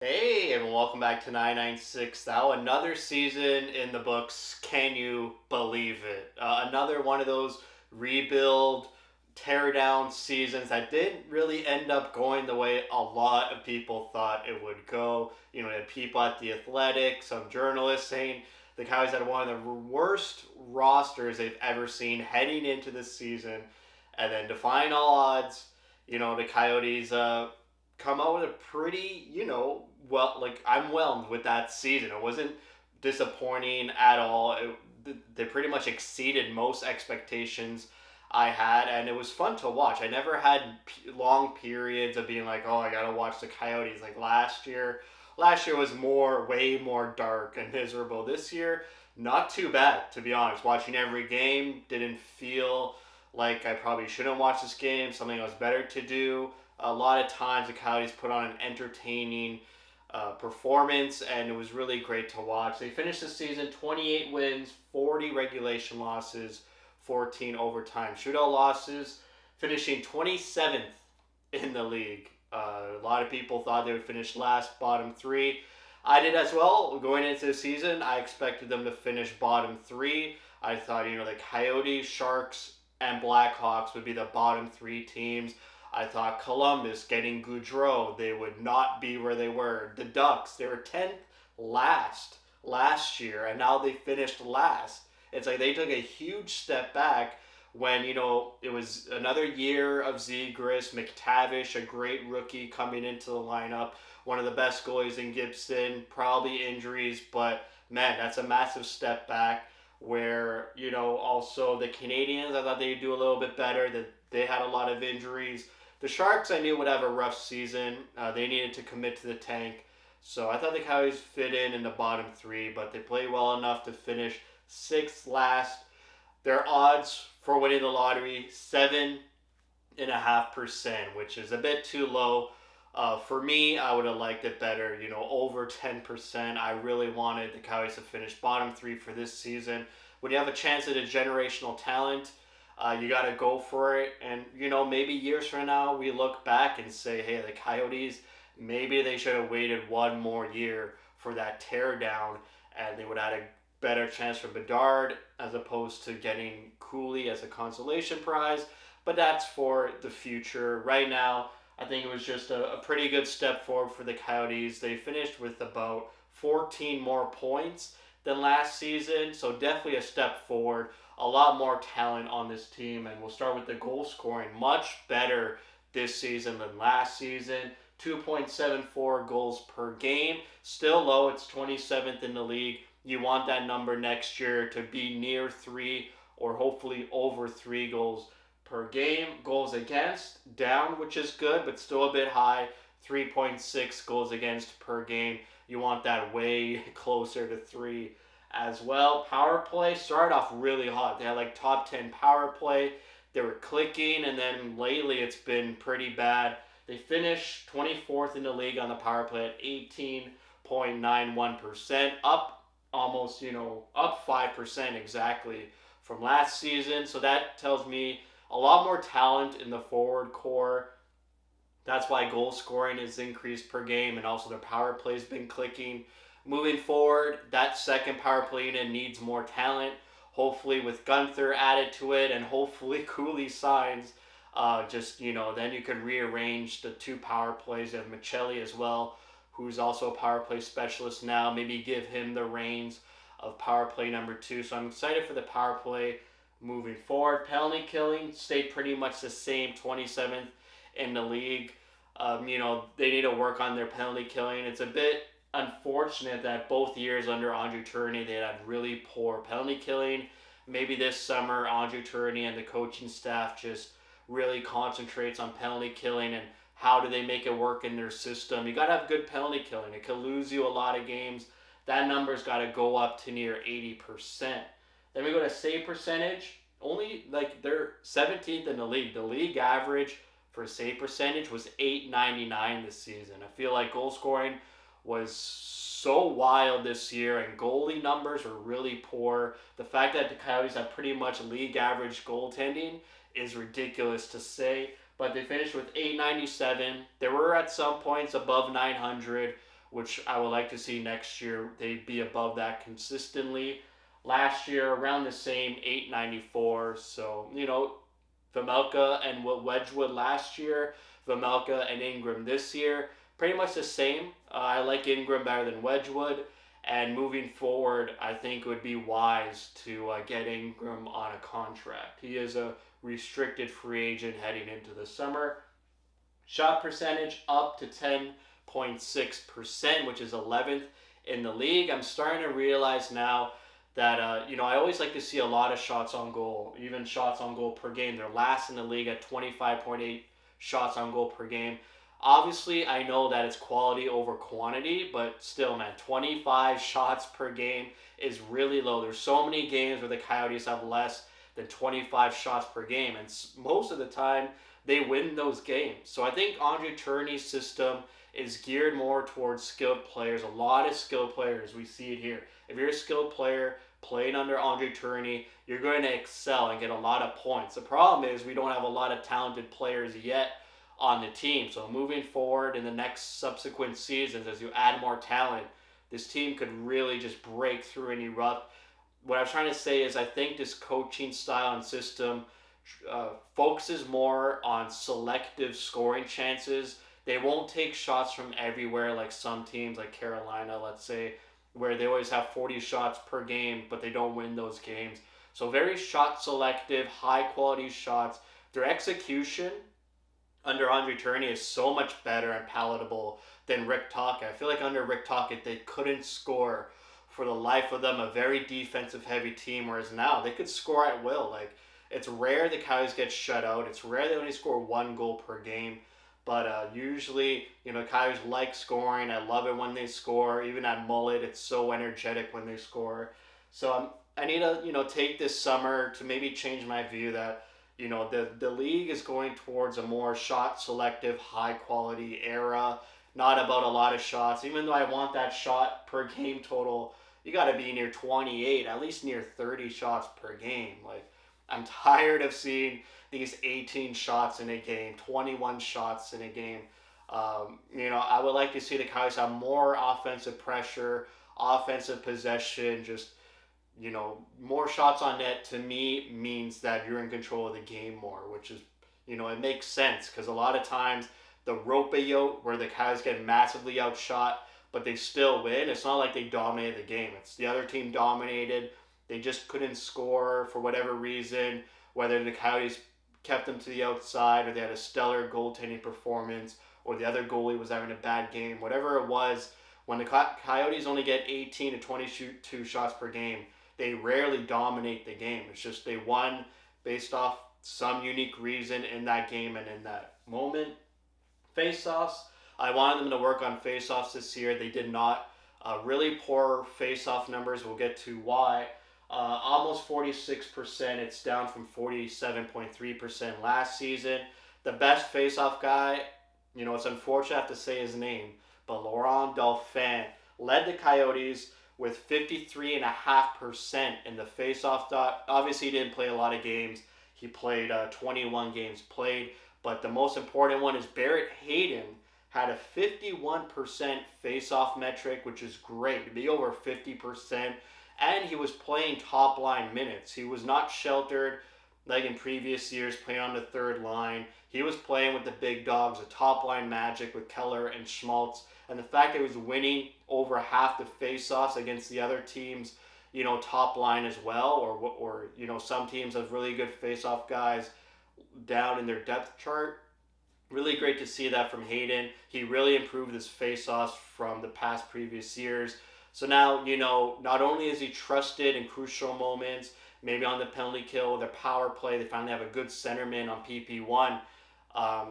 Hey, and welcome back to 996. Now, another season in the books. Can you believe it? Another one of those rebuild, tear down seasons that didn't really end up going the way a lot of people thought it would go. You had people at The Athletic, some journalists saying the Coyotes had one of the worst rosters they've ever seen heading into this season. And then, defying all odds, the Coyotes come out with a pretty, I'm whelmed with that season. It wasn't disappointing at all. They pretty much exceeded most expectations I had, and it was fun to watch. I never had long periods of being like, oh, I gotta watch the Coyotes like last year. Last year was way more dark and miserable. This year, not too bad, to be honest. Watching every game didn't feel like I probably shouldn't watch this game, something I was better to do. A lot of times the Coyotes put on an entertaining performance, and it was really great to watch. They finished the season 28 wins, 40 regulation losses, 14 overtime shootout losses, finishing 27th in the league. A lot of people thought they would finish last, bottom three. I did as well. Going into the season, I expected them to finish bottom three. I thought, the Coyotes, Sharks, and Blackhawks would be the bottom three teams. I thought Columbus getting Goudreau, they would not be where they were. The Ducks, they were 10th last year, and now they finished last. It's like they took a huge step back when, it was another year of Zegras, McTavish, a great rookie coming into the lineup, one of the best goalies in Gibson, probably injuries, but man, that's a massive step back where, also the Canadians, I thought they'd do a little bit better, that they had a lot of injuries. The Sharks, I knew, would have a rough season. They needed to commit to the tank. So I thought the Coyotes fit in the bottom three, but they played well enough to finish sixth last. Their odds for winning the lottery, 7.5%, which is a bit too low. For me, I would have liked it better, over 10%. I really wanted the Coyotes to finish bottom three for this season. When you have a chance at a generational talent, you got to go for it. And, maybe years from now, we look back and say, hey, the Coyotes, maybe they should have waited one more year for that tear down, and they would have had a better chance for Bedard as opposed to getting Cooley as a consolation prize. But that's for the future. Right now, I think it was just a pretty good step forward for the Coyotes. They finished with about 14 more points than last season, so definitely a step forward. A lot more talent on this team, and we'll start with the goal scoring. Much better this season than last season. 2.74 goals per game. Still low, it's 27th in the league. You want that number next year to be near 3 or hopefully over 3 goals per game. Goals against, down, which is good, but still a bit high. 3.6 goals against per game. You want that way closer to 3 as well. Power play started off really hot. They had like top 10 power play. They were clicking, and then lately it's been pretty bad. They finished 24th in the league on the power play at 18.91%, up almost, up 5% exactly from last season. So that tells me a lot more talent in the forward core. That's why goal scoring is increased per game, and also their power play's been clicking. Moving forward, that second power play unit needs more talent. Hopefully, with Gunther added to it, and hopefully Cooley signs, then you can rearrange the two power plays. You have Michelli as well, who's also a power play specialist now. Maybe give him the reins of power play number 2. So I'm excited for the power play moving forward. Penalty killing stayed pretty much the same, 27th in the league. They need to work on their penalty killing. It's a bit unfortunate that both years under Andre Tourigny they had really poor penalty killing. Maybe this summer Andre Tourigny and the coaching staff just really concentrates on penalty killing and how do they make it work in their system. You got to have good penalty killing. It could lose you a lot of games. That number's got to go up to near 80%. Then we go to save percentage. Only like they're 17th in the league. The league average for save percentage was 899 this season. I feel like goal scoring was so wild this year, and goalie numbers were really poor. The fact that the Coyotes have pretty much league average goaltending is ridiculous to say, but they finished with 897. They were at some points above 900, which I would like to see next year. They'd be above that consistently. Last year, around the same, 894. So, Vamelka and Wedgwood last year, Vamelka and Ingram this year, pretty much the same. I like Ingram better than Wedgwood. And moving forward, I think it would be wise to get Ingram on a contract. He is a restricted free agent heading into the summer. Shot percentage up to 10.6%, which is 11th in the league. I'm starting to realize now that, I always like to see a lot of shots on goal, even shots on goal per game. They're last in the league at 25.8 shots on goal per game. Obviously, I know that it's quality over quantity, but still, man, 25 shots per game is really low. There's so many games where the Coyotes have less than 25 shots per game, and most of the time, they win those games. So I think Andre Tourigny's system is geared more towards skilled players, a lot of skilled players. We see it here. If you're a skilled player playing under Andre Tourigny, you're going to excel and get a lot of points. The problem is we don't have a lot of talented players yet on the team. So moving forward in the next subsequent seasons, as you add more talent, this team could really just break through any rut. What I was trying to say is I think this coaching style and system focuses more on selective scoring chances. They won't take shots from everywhere like some teams like Carolina, let's say, where they always have 40 shots per game, but they don't win those games. So very shot selective, high quality shots. Their execution under Andre Tourigny is so much better and palatable than Rick Tocchet. I feel like under Rick Tocchet, they couldn't score for the life of them, a very defensive heavy team, whereas now they could score at will. Like, it's rare the Coyotes get shut out. It's rare they only score one goal per game. But usually, Coyotes like scoring. I love it when they score. Even at Mullet, it's so energetic when they score. So I need to, take this summer to maybe change my view that, the league is going towards a more shot selective, high quality era. Not about a lot of shots. Even though I want that shot per game total, you got to be near 28, at least near 30 shots per game. Like, I'm tired of seeing these 18 shots in a game, 21 shots in a game. I would like to see the Coyotes have more offensive pressure, offensive possession, just, more shots on net to me means that you're in control of the game more, which is, it makes sense because a lot of times the rope yote where the Coyotes get massively outshot, but they still win. It's not like they dominated the game. It's the other team dominated. They just couldn't score for whatever reason, whether the Coyotes kept them to the outside or they had a stellar goaltending performance or the other goalie was having a bad game. Whatever it was, when the Coyotes only get 18 to 22 shots per game, they rarely dominate the game. It's just they won based off some unique reason in that game and in that moment. Face-offs, I wanted them to work on face-offs this year. They did not. Really poor face-off numbers. We'll get to why. Almost 46%. It's down from 47.3% last season. The best face-off guy, it's unfortunate I have to say his name, but Laurent Dauphin led the Coyotes with 53.5% in the face-off dot. Obviously, he didn't play a lot of games. He played 21 games played. But the most important one is Barrett Hayden had a 51% face-off metric, which is great. To be over 50%. And he was playing top-line minutes. He was not sheltered like in previous years, playing on the third line. He was playing with the big dogs, a top-line magic with Keller and Schmaltz. And the fact that he was winning over half the face-offs against the other teams, top line as well, or some teams have really good face-off guys down in their depth chart. Really great to see that from Hayden. He really improved his face-offs from the past previous years. So now, not only is he trusted in crucial moments, maybe on the penalty kill, their power play, they finally have a good centerman on PP1.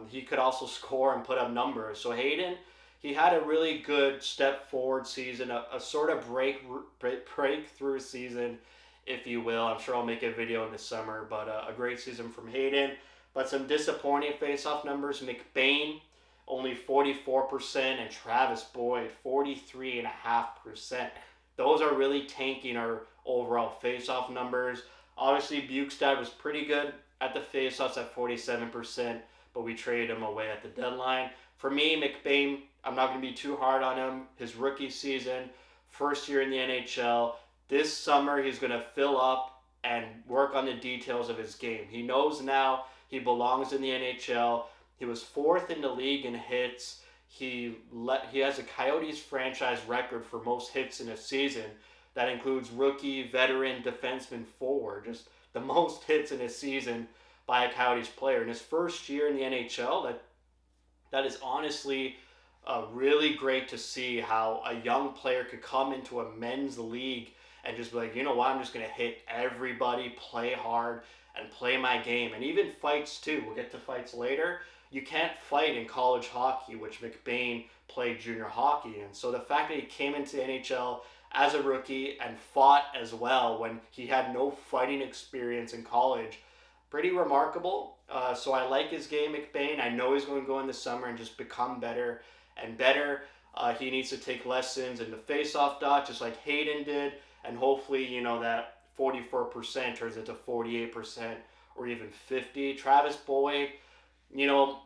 He could also score and put up numbers. So Hayden, he had a really good step forward season, a sort of breakthrough season, if you will. I'm sure I'll make a video in the summer, but a great season from Hayden. But some disappointing face-off numbers. McBain, only 44%, and Travis Boyd, 43.5%. Those are really tanking our overall face-off numbers. Obviously, Bukestad was pretty good at the face-offs at 47%, but we traded him away at the deadline. For me, McBain I'm not going to be too hard on him. His rookie season, first year in the NHL. This summer, he's going to fill up and work on the details of his game. He knows now he belongs in the NHL. He was fourth in the league in hits. He has a Coyotes franchise record for most hits in a season. That includes rookie, veteran, defenseman, forward. Just the most hits in a season by a Coyotes player. In his first year in the NHL, that is honestly really great to see how a young player could come into a men's league and just be like, you know what, I'm just going to hit everybody, play hard, and play my game. And even fights too. We'll get to fights later. You can't fight in college hockey, which McBain played junior hockey in. So the fact that he came into the NHL as a rookie and fought as well when he had no fighting experience in college, pretty remarkable. So I like his game, McBain. I know he's going to go in the summer and just become better and better. He needs to take lessons in the face-off dot, just like Hayden did, and hopefully, that 44% turns into 48% or even 50. Travis Boyd,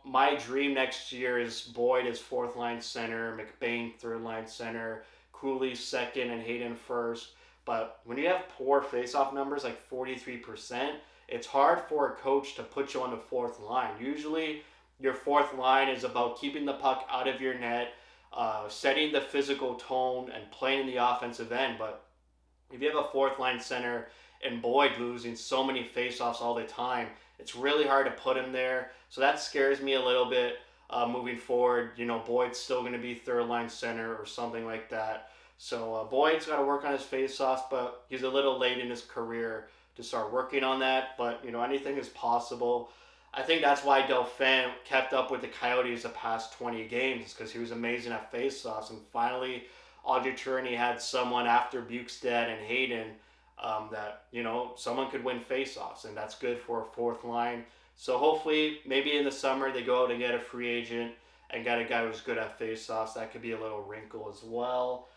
my dream next year is Boyd as fourth line center, McBain third line center, Cooley second, and Hayden first. But when you have poor face-off numbers like 43%, it's hard for a coach to put you on the fourth line. Usually, your fourth line is about keeping the puck out of your net, setting the physical tone, and playing in the offensive end. But if you have a fourth line center and Boyd losing so many faceoffs all the time, it's really hard to put him there. So that scares me a little bit moving forward. Boyd's still going to be third line center or something like that. So Boyd's got to work on his faceoffs, but he's a little late in his career to start working on that. But anything is possible. I think that's why Dauphin kept up with the Coyotes the past 20 games, because he was amazing at faceoffs. And finally, Audrey Tourney had someone after Bukestad and Hayden that, someone could win faceoffs, and that's good for a fourth line. So hopefully, maybe in the summer, they go out and get a free agent and get a guy who's good at faceoffs. That could be a little wrinkle as well.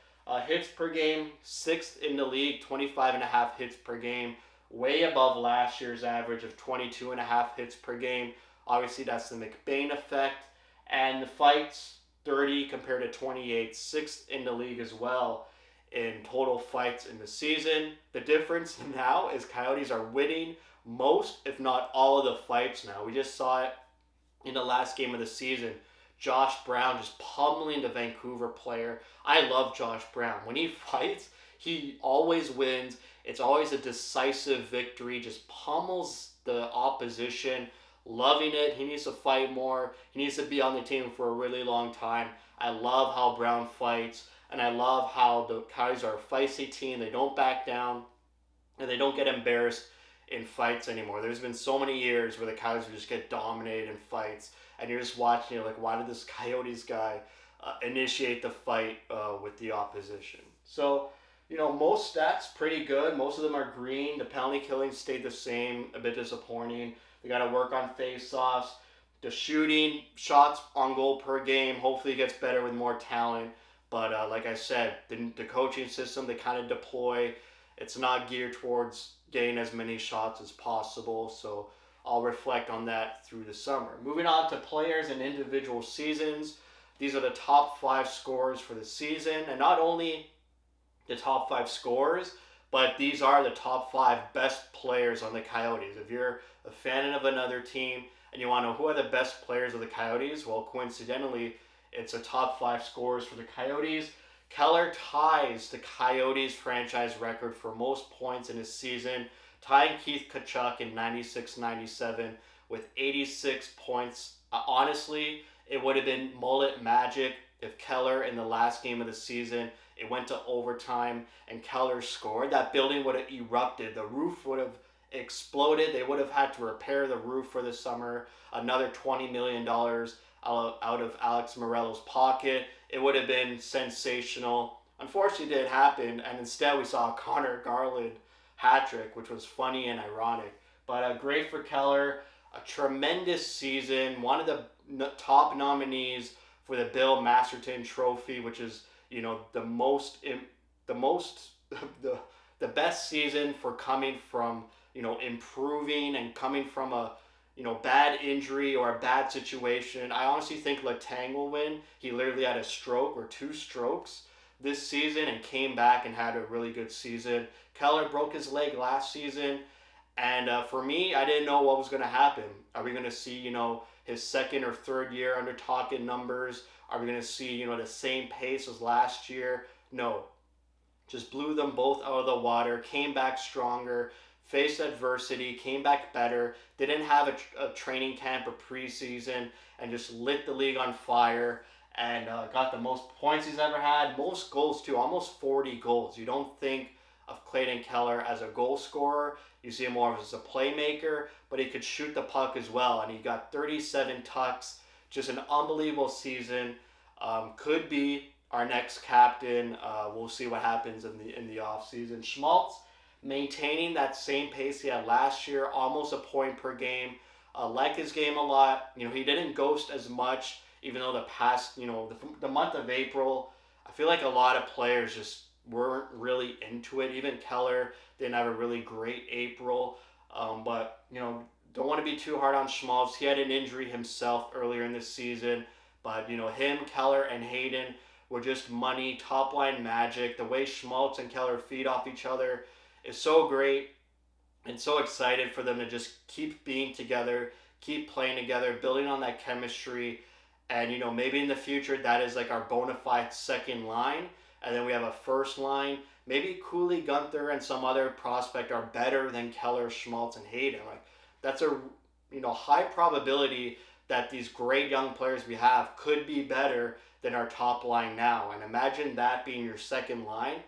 Hits per game, sixth in the league, 25.5 hits per game, way above last year's average of 22.5 hits per game. Obviously, that's the McBain effect. And the fights, 30 compared to 28, sixth in the league as well in total fights in the season. The difference now is Coyotes are winning most, if not all, of the fights now. We just saw it in the last game of the season. Josh Brown just pummeling the Vancouver player. I love Josh Brown. When he fights, he always wins. It's always a decisive victory. Just pummels the opposition. Loving it. He needs to fight more. He needs to be on the team for a really long time. I love how Brown fights. And I love how the Coyotes are a feisty team. They don't back down. And they don't get embarrassed in fights anymore. There's been so many years where the Coyotes just get dominated in fights. And you're just watching, like, why did this Coyotes guy initiate the fight with the opposition? So, most stats pretty good. Most of them are green. The penalty killing stayed the same. A bit disappointing. They got to work on face-offs. The shooting, shots on goal per game, hopefully it gets better with more talent. But like I said, the coaching system they kind of deploy, it's not geared towards getting as many shots as possible. So I'll reflect on that through the summer. Moving on to players and individual seasons. These are the top 5 scorers for the season. And not only the top 5 scorers, but these are the top 5 best players on the Coyotes. If you're a fan of another team and you want to know who are the best players of the Coyotes, well, coincidentally, it's a top 5 scorers for the Coyotes. Keller ties the Coyotes franchise record for most points in his season, tying Keith Tkachuk in 96-97 with 86 points. Honestly, it would have been mullet magic if Keller in the last game of the season, it went to overtime and Keller scored. That building would have erupted. The roof would have exploded. They would have had to repair the roof for the summer. Another $20 million out of Alex Morello's pocket. It would have been sensational. Unfortunately, it didn't happen, and instead we saw a Connor Garland hat trick, which was funny and ironic. But great for Keller. A tremendous season. One of the top nominees for the Bill Masterton Trophy, which is the best season for coming from improving and coming from a bad injury or a bad situation, I honestly think Letang will win. He literally had a stroke or two strokes this season and came back and had a really good season. Keller broke his leg last season, and for me, I didn't know what was going to happen. Are we going to see, his second or third year under talking numbers? Are we going to see, the same pace as last year? No, just blew them both out of the water, came back stronger, faced adversity, came back better, didn't have a training camp or preseason, and just lit the league on fire and got the most points he's ever had, most goals too, almost 40 goals. You don't think of Clayton Keller as a goal scorer. You see him more as a playmaker, but he could shoot the puck as well, and he got 37 tucks. Just an unbelievable season. Could be our next captain. We'll see what happens in the off season. Schmaltz maintaining that same pace he had last year, almost a point per game. Like his game a lot. He didn't ghost as much, even though the past, the month of April, I feel like a lot of players just weren't really into it. Even Keller didn't have a really great April. But don't want to be too hard on Schmaltz. He had an injury himself earlier in the season. But, him, Keller, and Hayden were just money, top line magic. The way Schmaltz and Keller feed off each other is so great, and so excited for them to just keep being together, keep playing together, building on that chemistry. And, maybe in the future that is like our bona fide second line. And then we have a first line. Maybe Cooley, Gunther, and some other prospect are better than Keller, Schmaltz, and Hayden. Like, that's a high probability that these great young players we have could be better than our top line now. And imagine that being your second line.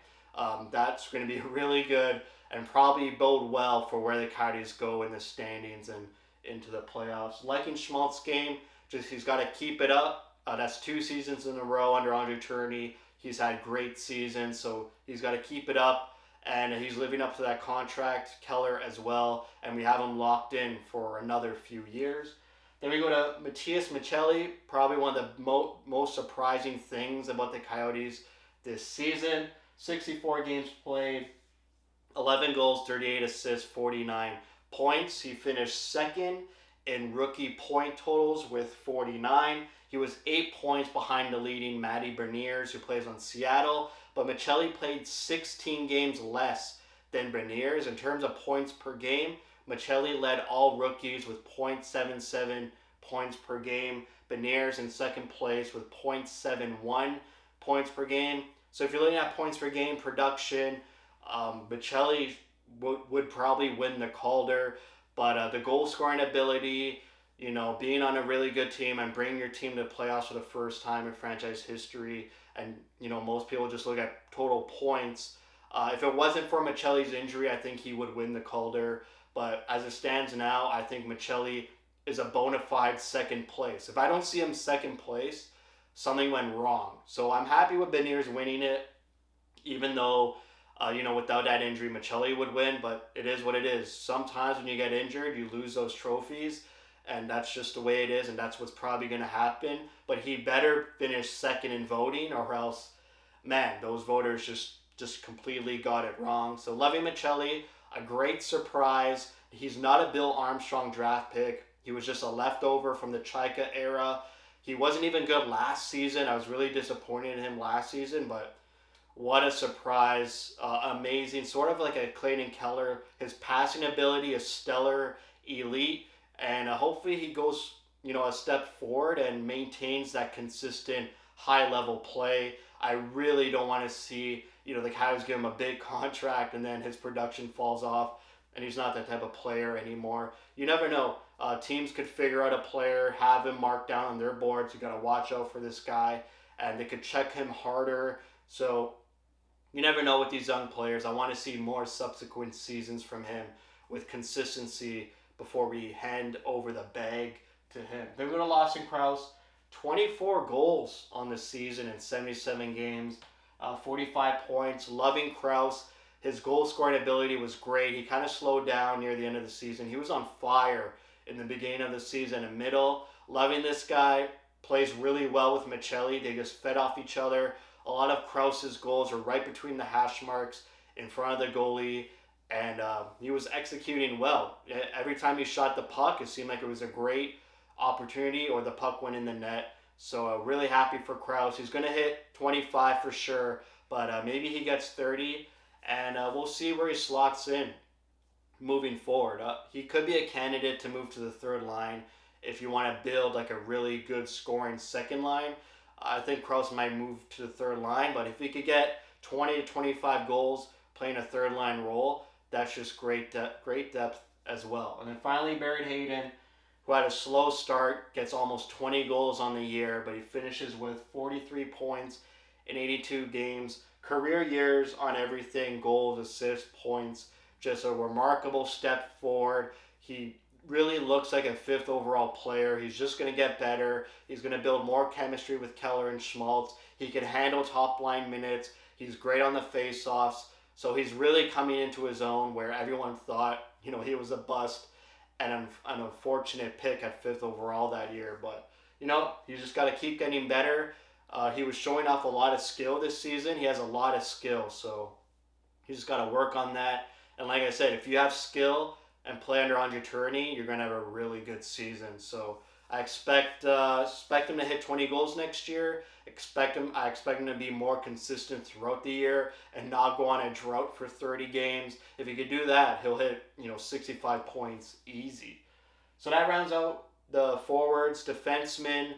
That's going to be really good and probably bode well for where the Coyotes go in the standings and into the playoffs. Liking Schmaltz's game, just he's got to keep it up. That's 2 seasons in a row under Andre Tourney. He's had great seasons, so he's got to keep it up. And he's living up to that contract, Keller as well. And we have him locked in for another few years. Then we go to Matias Maccelli, probably one of the most surprising things about the Coyotes this season. 64 games played, 11 goals, 38 assists, 49 points. He finished second in rookie point totals with 49. He was 8 points behind the leading Matty Beniers, who plays on Seattle. But Maccelli played 16 games less than Beniers. In terms of points per game, Maccelli led all rookies with .77 points per game. Beniers in second place with .71 points per game. So if you're looking at points per game production, Maccelli would probably win the Calder. But the goal scoring ability, being on a really good team and bringing your team to the playoffs for the first time in franchise history, and most people just look at total points. If it wasn't for Maccelli's injury, I think he would win the Calder. But as it stands now, I think Maccelli is a bona fide second place. If I don't see him second place, something went wrong. So I'm happy with Beniers winning it, even though, without that injury, Maccelli would win. But it is what it is. Sometimes when you get injured, you lose those trophies. And that's just the way it is, and that's what's probably going to happen. But he better finish second in voting, or else, man, those voters just completely got it wrong. So loving Maccelli, a great surprise. He's not a Bill Armstrong draft pick. He was just a leftover from the Chaika era. He wasn't even good last season. I was really disappointed in him last season, but what a surprise. Amazing. Sort of like a Clayton Keller. His passing ability is stellar, elite. And hopefully he goes, a step forward and maintains that consistent high-level play. I really don't want to see, the Coyotes give him a big contract and then his production falls off and he's not that type of player anymore. You never know. Teams could figure out a player, have him marked down on their boards. You got to watch out for this guy, and they could check him harder. So you never know with these young players. I want to see more subsequent seasons from him with consistency before we hand over the bag to him. Then we go to Lawson Crouse. 24 goals on the season in 77 games, 45 points. Loving Crouse. His goal scoring ability was great. He kind of slowed down near the end of the season. He was on fire in the beginning of the season and middle. Loving this guy. Plays really well with Maccelli. They just fed off each other. A lot of Krause's goals are right between the hash marks in front of the goalie. and he was executing well. Every time he shot the puck, it seemed like it was a great opportunity or the puck went in the net. So really happy for Krause. He's going to hit 25 for sure, but maybe he gets 30, and we'll see where he slots in moving forward. He could be a candidate to move to the third line if you want to build like a really good scoring second line. I think Krause might move to the third line, but if he could get 20 to 25 goals playing a third line role, that's just great depth as well. And then finally, Barrett Hayton, who had a slow start, gets almost 20 goals on the year, but he finishes with 43 points in 82 games. Career years on everything: goals, assists, points. Just a remarkable step forward. He really looks like a fifth overall player. He's just going to get better. He's going to build more chemistry with Keller and Schmaltz. He can handle top line minutes. He's great on the face-offs. So he's really coming into his own, where everyone thought, he was a bust and an unfortunate pick at fifth overall that year. But, you just got to keep getting better. He was showing off a lot of skill this season. He has a lot of skill, so you just got to work on that. And like I said, if you have skill and play under Andre Tourney, you're going to have a really good season. So I expect him to hit 20 goals next year. I expect him to be more consistent throughout the year and not go on a drought for 30 games. If he could do that, he'll hit 65 points easy. So that rounds out the forwards. Defensemen,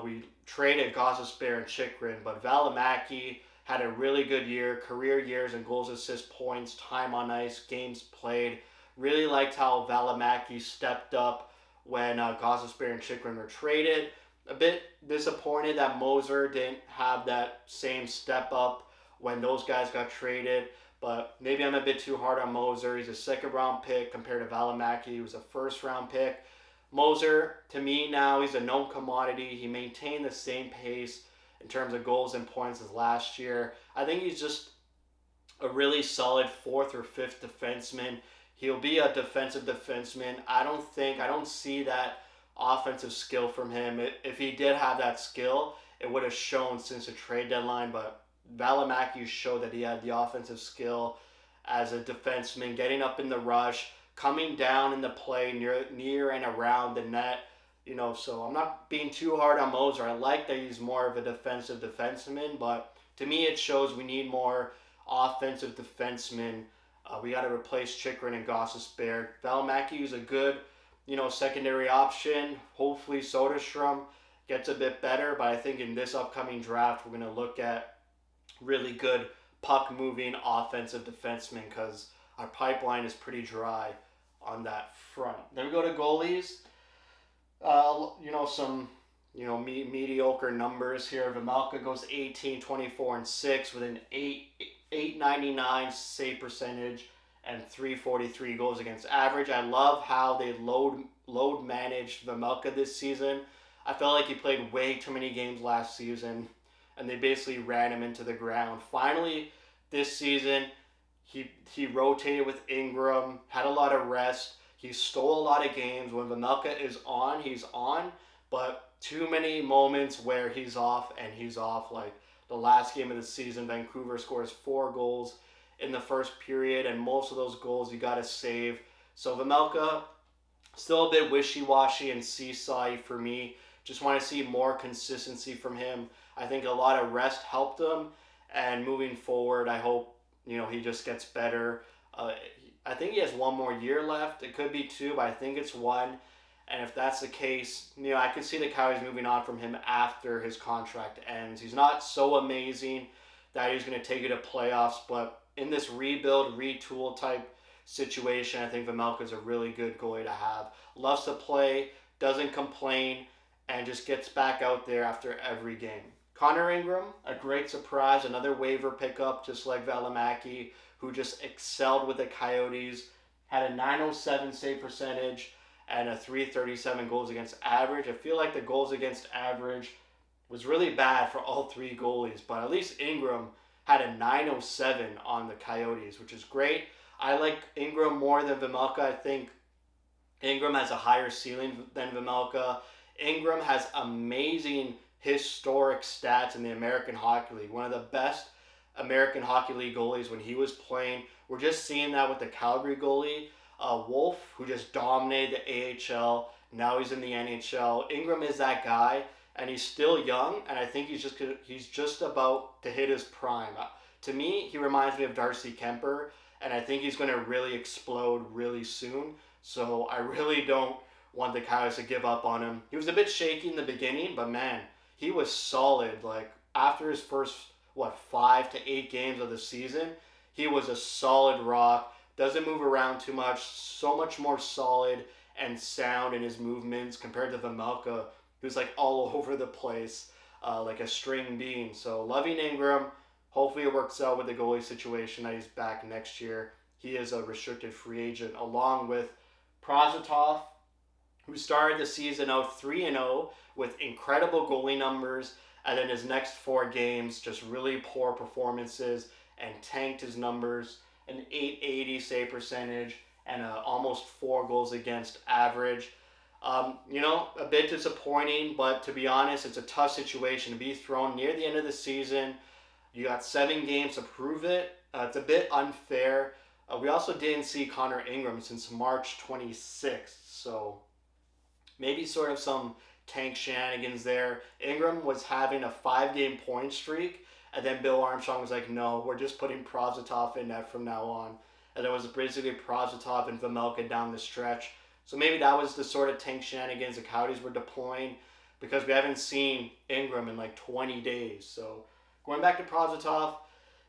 we traded Gostisbehere and Chychrun, but Valimaki had a really good year, career years in goals, assists, points, time on ice, games played. Really liked how Valimaki stepped up when Gostisbehere and Chychrun were traded. A bit disappointed that Moser didn't have that same step up when those guys got traded, but maybe I'm a bit too hard on Moser. He's a second round pick compared to Valimaki, who was a first round pick. Moser, to me now, he's a known commodity. He maintained the same pace in terms of goals and points as last year. I think he's just a really solid fourth or fifth defenseman. He'll be a defensive defenseman. I don't see that offensive skill from him. If he did have that skill, it would have shown since the trade deadline, but Valimaki showed that he had the offensive skill as a defenseman, getting up in the rush, coming down in the play near and around the net. So I'm not being too hard on Moser. I like that he's more of a defensive defenseman, but to me it shows we need more offensive defensemen. We got to replace Chychrun and Gostisbehere. Valimaki is a good, secondary option. Hopefully Soderstrom gets a bit better, but I think in this upcoming draft we're going to look at really good puck-moving offensive defensemen because our pipeline is pretty dry on that front. Then we go to goalies. Some mediocre numbers here. Vejmelka goes 18, 24, and 6 with an 899 save percentage and 343 goals against average. I love how they load managed Vejmelka this season. I felt like he played way too many games last season, and they basically ran him into the ground. Finally, this season, he rotated with Ingram, had a lot of rest. He stole a lot of games. When Vejmelka is on, he's on, but too many moments where he's off and he's off. Like the last game of the season, Vancouver scores 4 goals in the first period, and most of those goals you got to save. So Vejmelka, still a bit wishy-washy and seesaw for me. Just want to see more consistency from him. I think a lot of rest helped him, and moving forward, I hope he just gets better. I think he has 1 more year left. It could be 2, but I think it's 1. And if that's the case, I could see the Coyotes moving on from him after his contract ends. He's not so amazing that he's going to take you to playoffs, but in this rebuild, retool type situation, I think Vejmelka is a really good goalie to have. Loves to play, doesn't complain, and just gets back out there after every game. Connor Ingram, a great surprise, another waiver pickup, just like Valimaki, who just excelled with the Coyotes, had a 907 save percentage and a 337 goals against average. I feel like the goals against average was really bad for all 3 goalies, but at least Ingram had a 907 on the Coyotes, which is great. I like Ingram more than Vejmelka. I think Ingram has a higher ceiling than Vejmelka. Ingram has amazing historic stats in the American Hockey League. One of the best American Hockey League goalies when he was playing. We're just seeing that with the Calgary goalie, Wolf, who just dominated the AHL. Now he's in the NHL. Ingram is that guy, and he's still young, and I think he's just about to hit his prime. To me, he reminds me of Darcy Kemper, and I think he's going to really explode really soon. So I really don't want the Coyotes to give up on him. He was a bit shaky in the beginning, but man, he was solid. Like after his first 5 to 8 games of the season, he was a solid rock. Doesn't move around too much. So much more solid and sound in his movements compared to Vamelka, who's like all over the place, like a string bean. So loving Ingram. Hopefully it works out with the goalie situation that he's back next year. He is a restricted free agent, along with Prozatov, who started the season out 3-0 with incredible goalie numbers, and then his next 4 games, just really poor performances and tanked his numbers. An 880 save percentage and almost 4 goals against average. A bit disappointing, but to be honest, it's a tough situation to be thrown near the end of the season. You got 7 games to prove it. It's a bit unfair. We also didn't see Connor Ingram since March 26th, so maybe sort of some tank shenanigans there. Ingram was having a 5-game point streak, and then Bill Armstrong was like, no, we're just putting Prozatov in net from now on. And it was basically Prozatov and Vamelka down the stretch. So maybe that was the sort of tank shenanigans the Coyotes were deploying, because we haven't seen Ingram in like 20 days. So going back to Prozatov,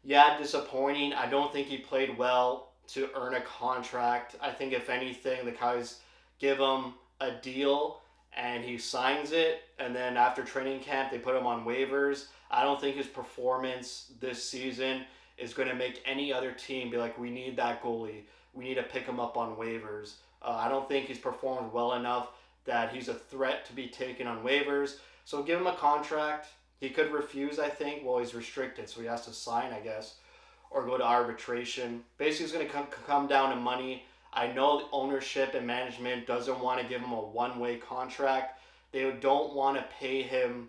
yeah, disappointing. I don't think he played well to earn a contract. I think if anything, the Coyotes give him a deal and he signs it, and then after training camp they put him on waivers. I don't think his performance this season is going to make any other team be like, we need that goalie. We need to pick him up on waivers. I don't think he's performed well enough that he's a threat to be taken on waivers. So give him a contract. He could refuse, I think. Well, he's restricted, so he has to sign, I guess, or go to arbitration. Basically, it's going to come down to money. I know the ownership and management doesn't want to give him a one-way contract. They don't want to pay him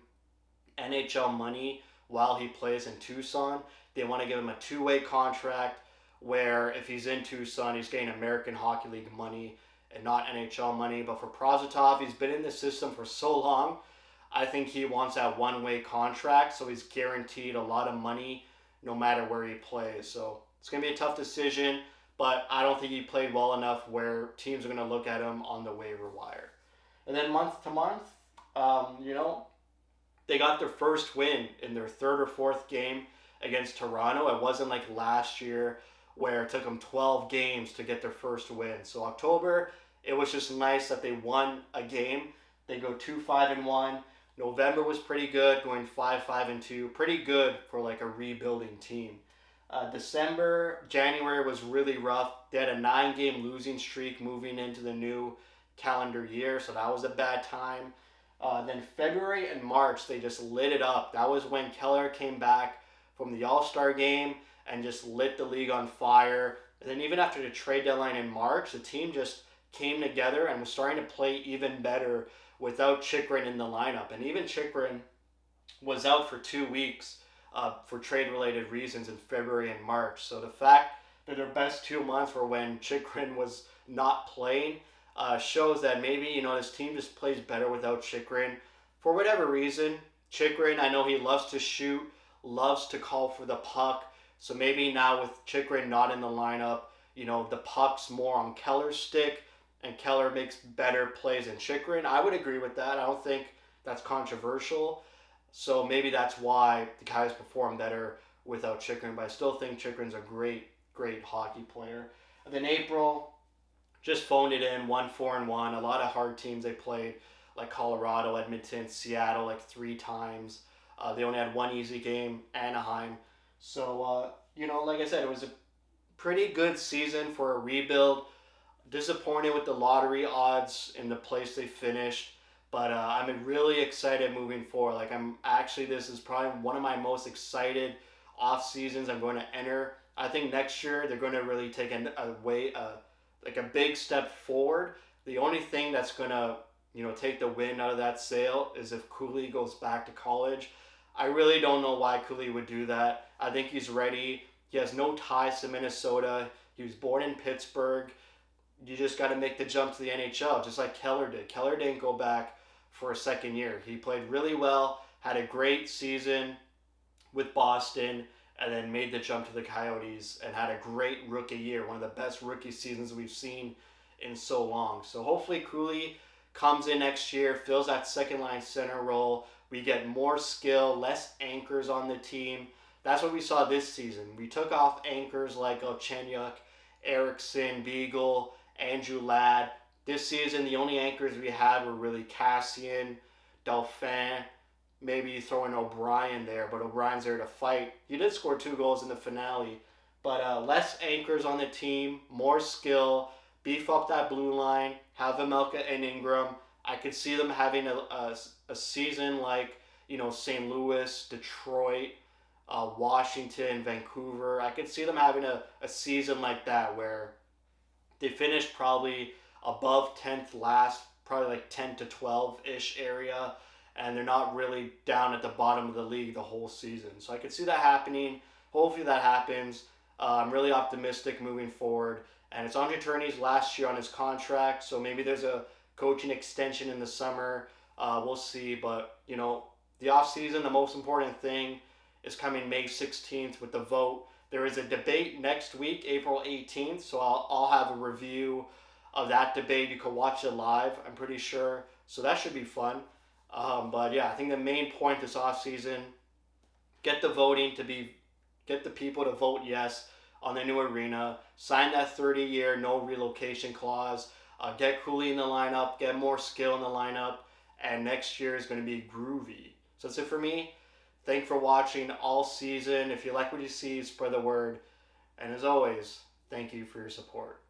NHL money while he plays in Tucson. They want to give him a 2-way contract where if he's in Tucson, he's getting American Hockey League money and not NHL money. But for Prozatov, he's been in the system for so long. I think he wants that one-way contract, so he's guaranteed a lot of money no matter where he plays. So it's going to be a tough decision, but I don't think he played well enough where teams are going to look at him on the waiver wire. And then month to month, they got their first win in their 3rd or 4th game against Toronto. It wasn't like last year where it took them 12 games to get their first win. So October, it was just nice that they won a game. They go 2-5-1. November was pretty good, going 5-5-2. Pretty good for like a rebuilding team. January was really rough. They had a 9-game losing streak moving into the new calendar year, so that was a bad time. Then February and March, they just lit it up. That was when Keller came back from the All-Star game and just lit the league on fire. And then even after the trade deadline in March, the team just came together and was starting to play even better without Chychrun in the lineup. And even Chychrun was out for 2 weeks for trade-related reasons in February and March. So the fact that their best 2 months were when Chychrun was not playing shows that maybe, this team just plays better without Chychrun. For whatever reason, Chychrun, I know he loves to shoot, loves to call for the puck. So maybe now with Chychrun not in the lineup, the puck's more on Keller's stick, and Keller makes better plays than Chychrun. I would agree with that. I don't think that's controversial. So maybe that's why the Coyotes perform better without Chychrun. But I still think Chychrun's a great, great hockey player. And then April, just phoned it in, 1-4-1. A lot of hard teams they played, like Colorado, Edmonton, Seattle, like 3 times. They only had 1 easy game, Anaheim. So, like I said, it was a pretty good season for a rebuild. Disappointed with the lottery odds in the place they finished, but I'm really excited moving forward. This is probably one of my most excited off seasons I'm going to enter. I think next year they're going to really take a big step forward. The only thing that's going to take the wind out of that sail is if Cooley goes back to college. I really don't know why Cooley would do that. I think he's ready. He has no ties to Minnesota. He was born in Pittsburgh. You just got to make the jump to the NHL, just like Keller did. Keller didn't go back for a second year. He played really well, had a great season with Boston, and then made the jump to the Coyotes and had a great rookie year, one of the best rookie seasons we've seen in so long. So hopefully Cooley comes in next year, fills that second line center role. We get more skill, less anchors on the team. That's what we saw this season. We took off anchors like Chenyuk, Erickson, Beagle, Andrew Ladd. This season, the only anchors we had were really Cassian, Dauphin, maybe throwing O'Brien there, but O'Brien's there to fight. He did score 2 goals in the finale, but less anchors on the team, more skill, beef up that blue line, have Amelka and Ingram. I could see them having a season like, St. Louis, Detroit, Washington, Vancouver. I could see them having a season like that where they finished probably above 10th last, probably like 10 to 12 ish area, and they're not really down at the bottom of the league the whole season. So I could see that happening. Hopefully that happens. I'm really optimistic moving forward. And it's Andre Tourigny's last year on his contract, so maybe there's a coaching extension in the summer. We'll see. But, the offseason, the most important thing is coming May 16th with the vote. There is a debate next week, April 18th, so I'll have a review of that debate. You can watch it live, I'm pretty sure. So that should be fun. But yeah, I think the main point this offseason, get the voting get the people to vote yes on the new arena, sign that 30-year no relocation clause, get Cooley in the lineup, get more skill in the lineup, and next year is going to be groovy. So that's it for me. Thanks for watching all season. If you like what you see, spread the word. And as always, thank you for your support.